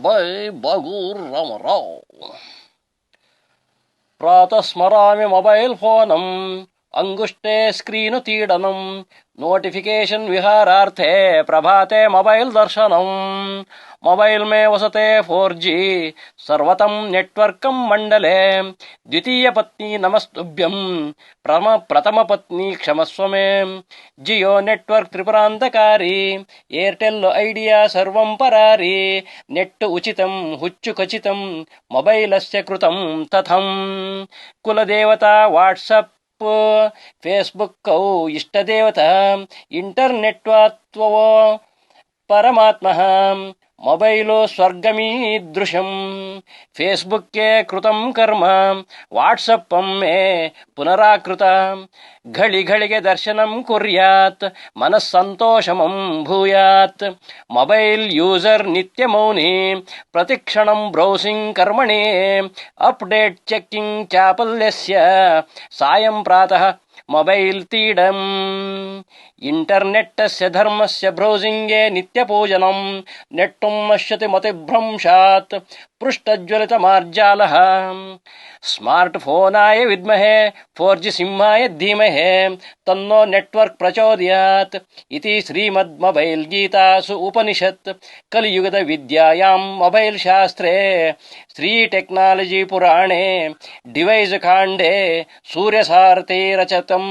by Bagur Ramarao. ಪ್ರಾತಸ್ಮರಾಮಿ mobile ಫೋನಂ ಅಂಗುಷ್ಟೇ ಸ್ಕ್ರೀನು ತೀಡನಂ ನೋಟಿಫಿಕೇಶನ್ ವಿಹಾರಾರ್ಥೆ ಪ್ರಭಾತೆ ಮೊಬೈಲ್ ದರ್ಶನಂ ಮೊಬೈಲ್ ಮೇ ವಸತೆ 4G ಸರ್ವತಂ ನೆಟ್ವರ್ಕಂ ಮಂಡಲೆ ದ್ವಿತೀಯ ಪತ್ನಿ ನಮಸ್ತುಭ್ಯಂ ಪ್ರಥಮ ಪತ್ನಿ ಕ್ಷಮಸ್ವ ಮೇ ಜಿಯೋ ನೆಟ್ವರ್ಕ್ ತ್ರಿಪುರಾಂತಕಾರಿ ಏರ್ಟೆಲ್ ಐಡಿಯಾ ಸರ್ವಂ ಪರಾರಿ ನೆಟ್ ಉಚಿತಂ ಹುಚ್ಚು ಖಚಿತಂ ಮೊಬೈಲಸ್ಯ ಕೃತಂ ತಥಂ ಕುಲದೇವತಾ ವಾಟ್ಸಪ್ ಫೇಸ್ಬುಕ್ ಇಷ್ಟದೇವತಾ ಇಂಟರ್ನೆಟ್ವಾತ್ವೋ ಪರಮಾತ್ಮ ಮೊಬೈಲು ಸ್ವರ್ಗಮೀದೃಶಂ ಫೇಸ್ಬುಕ್ಕೆ ಕೃತಂ ಕರ್ಮ ವಾಟ್ಸಪ್ಪಂ ಮೇ ಪುನರಾಕೃತ ಘಳಿ ಘಳಿಗೆ ದರ್ಶನಂ ಕುರ್ಯಾತ್ ಮನಸ್ಸಂತೋಷಮಂ ಭೂಯಾತ್ ಮೊಬೈಲ್ ಯೂಸರ್ ನಿತ್ಯ ಮೌನಿ ಪ್ರತಿಕ್ಷಣಂ ಬ್ರೌಸಿಂಗ್ ಕರ್ಮಣಿ ಅಪ್ಡೇಟ್ ಚೆಕ್ಕಿಂಗ್ ಚಾಪಲ್ಯಸ್ಯ ಸಾಯಂ ಪ್ರಾತಃ ಮೊಬೈಲ್ ತೀಡಂ ಇಂಟರ್ನೆಟ್ಟಸ್ಯ ಧರ್ಮಸ್ಯ ಬ್ರೌಸಿಂಗ್ಗೆ ನಿತ್ಯಪೂಜನಂ ನೆಟ್ಟುಂ ನಶ್ಯತಿ ಮತಿಭ್ರಂಶಾತ್ ಪೃಷ್ಟಜ್ವಲಿತ ಮಾರ್ಜಾಲಃ ಸ್ಮಾರ್ಟ್ ಫೋನಾಯ ವಿದ್ಮಹೆ 4G ಸಿಂಹಾಯ ಧೀಮಹಿ ತನ್ನೋ ನೆಟ್ವರ್ಕ್ ಪ್ರಚೋದಯಾತ್ ಇತಿ ಶ್ರೀಮದ್ ಮೊಬೈಲ್ ಗೀತಾಸು ಉಪನಿಷತ್ ಕಲಿಯುಗದ ವಿದ್ಯಾಯಾಂ ಮೊಬೈಲ್ ಶಾಸ್ತ್ರೇ ಶ್ರೀ ಟೆಕ್ನಾಲಜಿ ಪುರಾಣೆ ಡಿವೈಸ್ ಕಾಂಡೆ ಸೂರ್ಯಸಾರಥಿ ರಚತಂ